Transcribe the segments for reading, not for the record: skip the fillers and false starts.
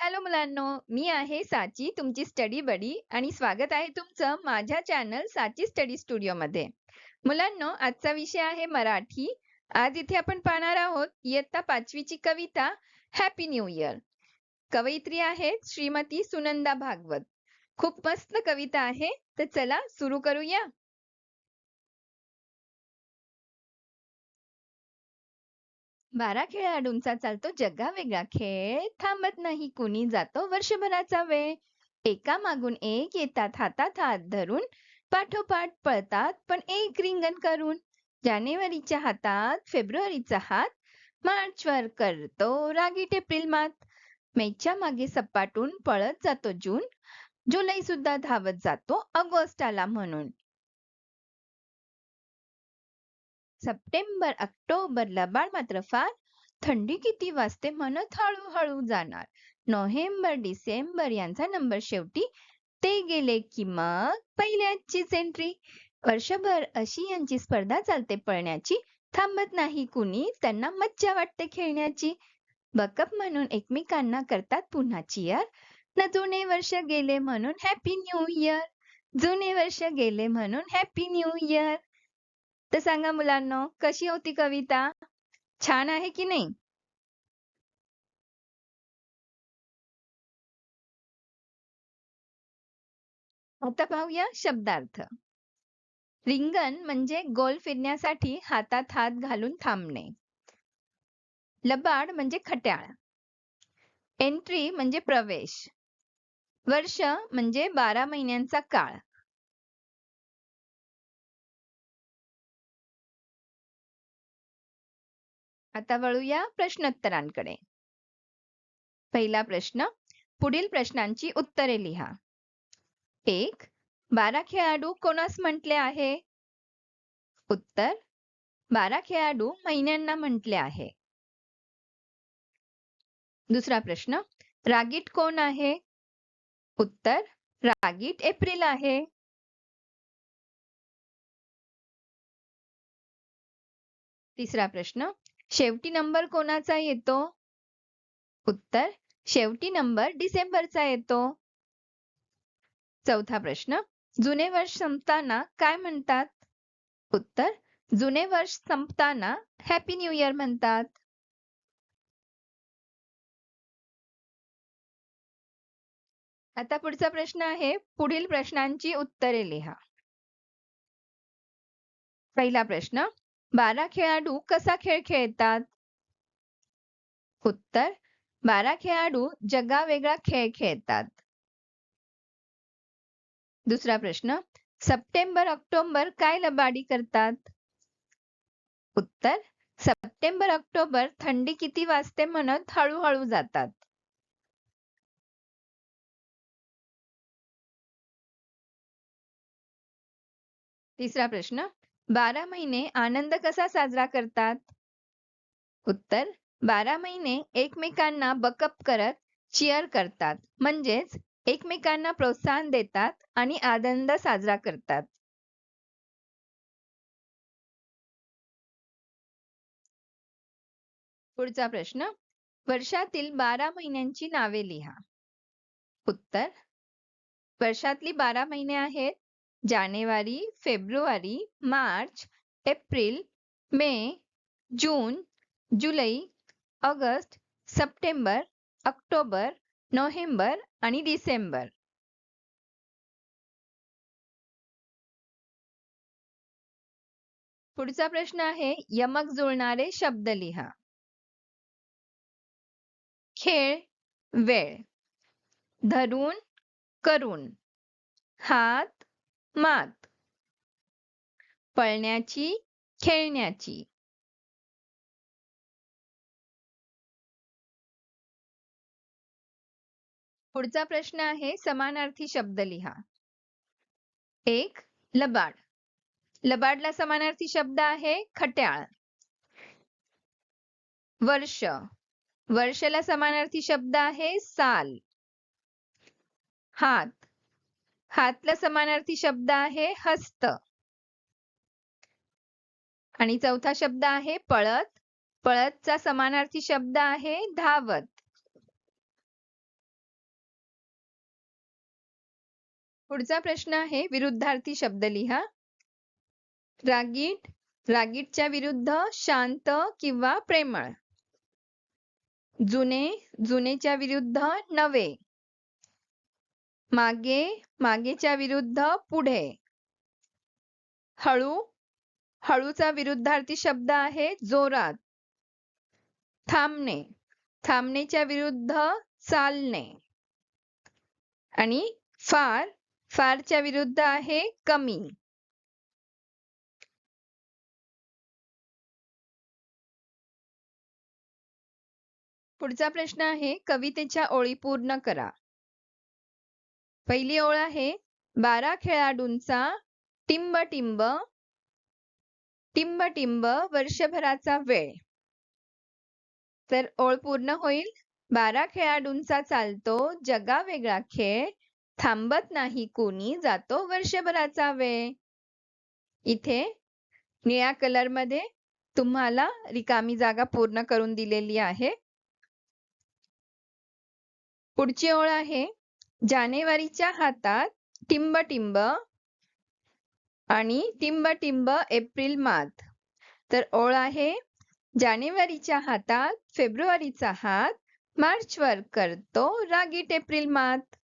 Hello मुलांनो, मी आहे साची तुमची स्टडी बडी आणि स्वागत आहे तुमचं माझ्या चॅनल साची स्टडी स्टुडिओमध्ये. मुलांनो, आजचा विषय आहे मराठी. आज इथे आपण पाहणार आहोत इयत्ता 5वी ची कविता हॅपी न्यू इयर. कवयित्री आहेत श्रीमती सुनंदा भागवत. खूप मस्त कविता आहे, तर चला सुरू करूया. 12 खेळाडूंचा चालतो जगावेगळा खेळ, थांबत नाही कुणी जातो वर्षभराचा वेळ. एका मागून एक येतात हातात हात धरून, पाठोपाठ पळतात पण एक रिंगण करून. जानेवारीच्या हातात फेब्रुवारीचा हात, मार्चवर करतो रागीट एप्रिल मात. मेच्या मागे सपाटून पळत जातो जून, जुलै सुद्धा धावत जातो ऑगस्ट आला म्हणून. सप्टेंबर ऑक्टोबर लबाड मात्र फार, थंडी किती वाजते म्हणत हळूहळू जाणार. नोव्हेंबर डिसेंबर यांचा नंबर शेवटी, ते गेले की मग पहिल्याचीच एंट्री. वर्षभर अशी यांची स्पर्धा चालते पळण्याची, थांबत नाही कुणी त्यांना मज्जा वाटते खेळण्याची. बकअप म्हणून एकमेकांना करतात पुन्हा चिअर, न जुने वर्ष गेले म्हणून हॅपी न्यू इयर. जुने वर्ष गेले म्हणून हॅपी न्यू इयर. तर सांगा मुलांनो, कशी होती कविता? छान आहे की नाही? आता पाहूया शब्दार्थ. रिंगण म्हणजे गोल फिरण्यासाठी हातात हात घालून थांबणे. लबाड म्हणजे खट्याळ. एंट्री म्हणजे प्रवेश. वर्ष म्हणजे 12 महिन्यांचा काळ. आता वळूया प्रश्नोत्तरांकडे. पहिला प्रश्न, पुढील प्रश्नांची उत्तरे लिहा. 1. 12 खेळाडू कोणास म्हटले आहे? उत्तर, 12 खेळाडू महिन्यांना म्हटले आहे. दुसरा प्रश्न, रागीट कोण आहे? उत्तर, रागीट एप्रिल आहे. तिसरा प्रश्न, शेवटी नंबर कोणाचा येतो? उत्तर, शेवटी नंबर डिसेंबरचा येतो. चौथा प्रश्न, जुने वर्ष संपताना काय म्हणतात? उत्तर, जुने वर्ष संपताना हॅपी न्यू इयर म्हणतात. आता पुढचा प्रश्न आहे, पुढील प्रश्नांची उत्तरे लिहा. पहिला प्रश्न, 12 खेळाडू कसा खेळ खेळतात? उत्तर, 12 खेळाडू जगावेगळा खेळ खेळतात. दुसरा प्रश्न, सप्टेंबर ऑक्टोबर काय लबाडी करतात? उत्तर, सप्टेंबर ऑक्टोबर थंडी किती वाजते म्हणत हळूहळू जातात. तिसरा प्रश्न, 12 महिने आनंद कसा साजरा करतात? उत्तर, 12 महिने एकमेकांना बकअप करत चिअर करतात, म्हणजेच एकमेकांना प्रोत्साहन देतात आणि आनंद साजरा करतात. पुढचा प्रश्न, वर्षातील 12 महिन्यांची नावे लिहा. उत्तर, वर्षातली 12 महिने आहेत जानेवारी, फेब्रुवारी, मार्च, एप्रिल, मे, जून, जुलै, ऑगस्ट, सप्टेंबर, ऑक्टोबर, नोव्हेंबर आणि डिसेंबर. पुढचा प्रश्न आहे, यमक जुळणारे शब्द लिहा. खेळ, वेळ. धरून, करून. हात, मात. पळण्याची, खेळण्याची. पुढचा प्रश्न आहे, समानार्थी शब्द लिहा. 1. लबाड. लबाडला समानार्थी शब्द आहे खट्याळ. वर्ष. वर्षला समानार्थी शब्द आहे साल. हात. हातला समानार्थी शब्द आहे हस्त. आणि चौथा शब्द आहे पळत. पळतचा समानार्थी शब्द आहे धावत. पुढचा प्रश्न आहे विरुद्धार्थी शब्द लिहा. रागीट, रागीटच्या विरुद्ध शांत किंवा प्रेमळ. जुने, जुनेच्या विरुद्ध नवे. मागे, मागेच्या विरुद्ध पुढे. हळू, हळूचा विरुद्धार्थी शब्द आहे जोरात. थांबणे, थांबणेच्या विरुद्ध चालणे. आणि फार, फारच्या विरुद्ध आहे कमी. पुढचा प्रश्न आहे कवितेच्या ओळी पूर्ण करा. पहिली ओळ आहे 12 खेळाडूंचा टिंब टिंब टिंब टिंब वर्षभराचा वेळ. तर ओळ पूर्ण होईल 12 खेळाडूंचा चालतो जगावेगळा खेळ, थांबत नाही कोणी जातो वर्षभराचा वेळ. इथे निळ्या कलर मध्ये तुम्हाला रिकामी जागा पूर्ण करून दिलेली आहे. पुढची ओळ आहे जानेवारीच्या हातात टिंब टिंब आणि टिंब टिंब एप्रिल मात. तर ओळ आहे जानेवारीच्या हातात फेब्रुवारीचा हात, मार्चवर करतो रागीट एप्रिल मात.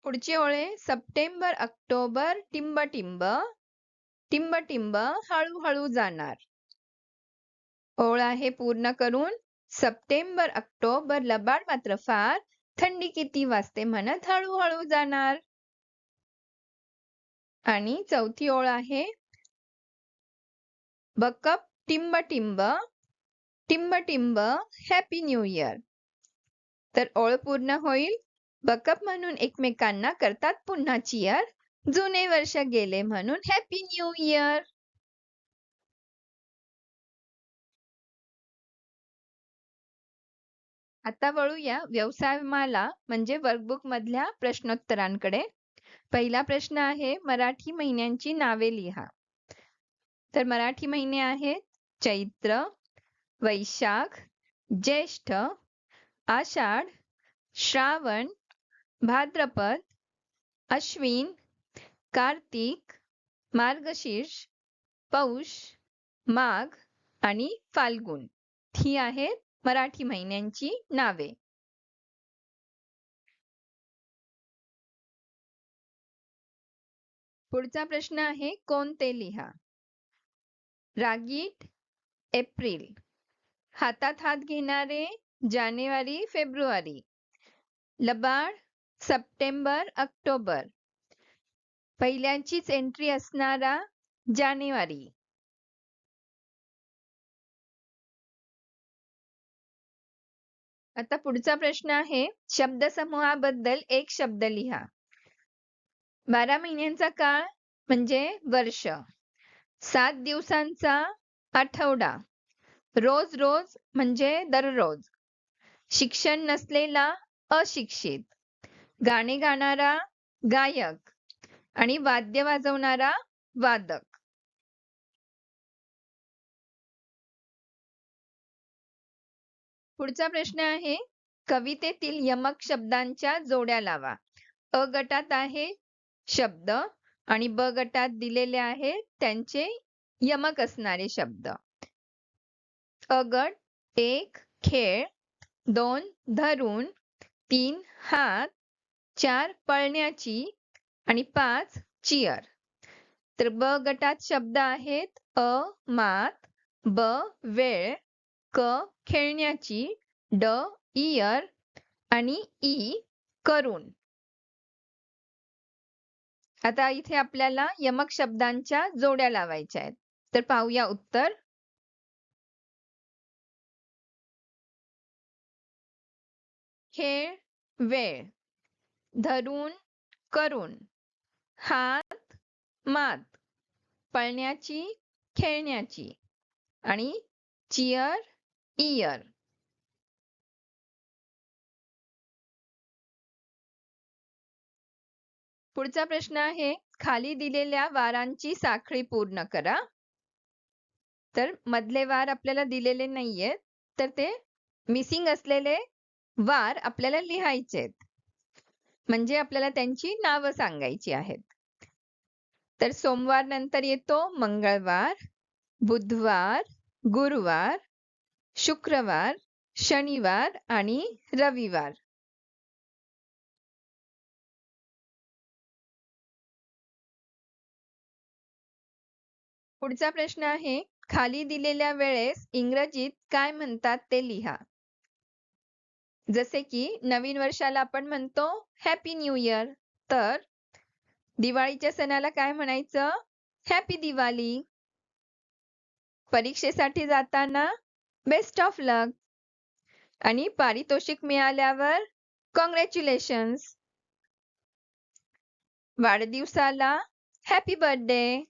पुढची ओळ आहे सप्टेंबर ऑक्टोबर टिंब टिंब टिंब टिंब हळूहळू जाणार. ओळ आहे पूर्ण करून सप्टेंबर ऑक्टोबर लबाड मात्र फार, थंडी किती वाजते म्हणत हळूहळू जाणार. आणि चौथी ओळ आहे बकअप टिंब टिंब टिंब टिंब हॅपी न्यू इयर. तर ओळ पूर्ण होईल बकअप म्हणून एकमेकांना करतात पुन्हा चिअर, जुने वर्ष गेले म्हणून हॅपी न्यू इयर. आता वळूया व्यवसायमाला म्हणजे वर्कबुक मधल्या प्रश्नोत्तरांकडे. पहिला प्रश्न आहे मराठी महिन्यांची नावे लिहा. तर मराठी महिने आहेत चैत्र, वैशाख, ज्येष्ठ, आषाढ, श्रावण, भाद्रपद, अश्विन, कार्तिक, मार्गशीर्ष, पौष, माघ आणि फाल्गुन. ही आहेत मराठी महिन्यांची नावे. पुढचा प्रश्न आहे कोणते लिहा. रागीट एप्रिल, हातात हात घेणारे जानेवारी फेब्रुवारी, लबाड सप्टेंबर ऑक्टोबर, पहिल्यांचीच एंट्री असणारा जानेवारी. आता पुढचा प्रश्न आहे शब्दसमूहाबद्दल एक शब्द लिहा. 12 महिन्यांचा काळ म्हणजे वर्ष, 7 दिवसांचा आठवडा, रोज रोज म्हणजे दररोज, शिक्षण नसलेला अशिक्षित, गाणे गाणारा गायक आणि वाद्य वाजवणारा वादक. पुढचा प्रश्न आहे कवितेतील यमक शब्दांच्या जोड्या लावा. अ गटात आहे शब्द आणि ब गटात दिलेले आहेत त्यांचे यमक असणारे शब्द. अ गट 1 खेळ, 2 धरून, 3 हात, 4 पळण्याची आणि 5 चिअर. तर ब गटात शब्द आहेत अ मात, ब वेळ, क खेळण्याची, ड इयर आणि ई करून. आता इथे आपल्याला यमक शब्दांच्या जोड्या लावायच्या आहेत. तर पाहूया उत्तर. खेळ वेळ, धरून करून, हात मात, पळण्याची खेळण्याची आणि चिअर इयर. पुढचा प्रश्न आहे खाली दिलेल्या वारांची साखळी पूर्ण करा. तर मधले वार आपल्याला दिलेले नाहीयेत तर ते मिसिंग असलेले वार आपल्याला लिहायचे आहेत. म्हणजे आपल्याला त्यांची नावं सांगायची आहेत. तर सोमवार नंतर येतो मंगळवार, बुधवार, गुरुवार, शुक्रवार, शनिवार आणि रविवार. पुढचा प्रश्न आहे, खाली दिलेल्या वेळेस इंग्रजीत काय म्हणतात ते लिहा. जसे की नवीन वर्षाला आपण म्हणतो हॅपी न्यू इयर, तर दिवाळीच्या सणाला काय म्हणायचं? हॅपी दिवाळी. परीक्षेसाठी जाताना बेस्ट ऑफ लक. आणि पारितोषिक मिळाल्यावर कॉंग्रॅच्युलेशन्स. वाढदिवसाला हॅपी बर्थडे.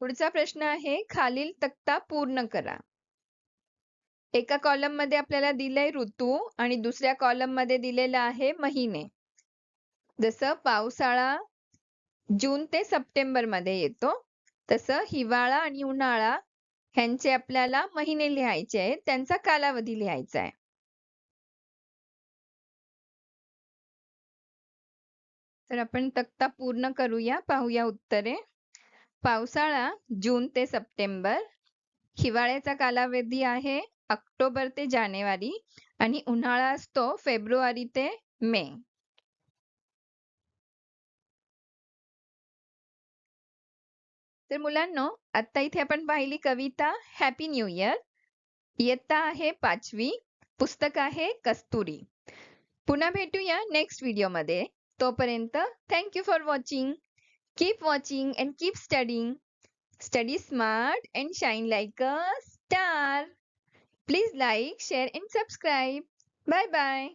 पुढचा प्रश्न आहे, खालील तक्ता पूर्ण करा. एका कॉलम मध्ये आपल्याला दिलंय ऋतू आणि दुसऱ्या कॉलम मध्ये दिलेलं आहे महिने. जसं पावसाळा जून ते सप्टेंबर मध्ये येतो, तसं हिवाळा आणि उन्हाळा ह्यांचे आपल्याला महिने लिहायचे आहेत, त्यांचा कालावधी लिहायचा आहे. तर आपण तक्ता पूर्ण करूया, पाहूया उत्तरे. पावसाळा जून ते सप्टेंबर, हिवाळ्याचा कालावधी आहे ऑक्टोबर ते जानेवारी आणि उन्हाळा असतो फेब्रुवारी ते मे. तर मुलांनो, आता इथे आपण पाहिली कविता हॅपी न्यू इयर. इयत्ता आहे 5वी. पुस्तक आहे कस्तुरी. पुन्हा भेटूया नेक्स्ट व्हिडिओमध्ये. तोपर्यंत thank you for watching. Keep watching and keep studying. Study smart and shine like a star. Please like, share and subscribe. Bye bye.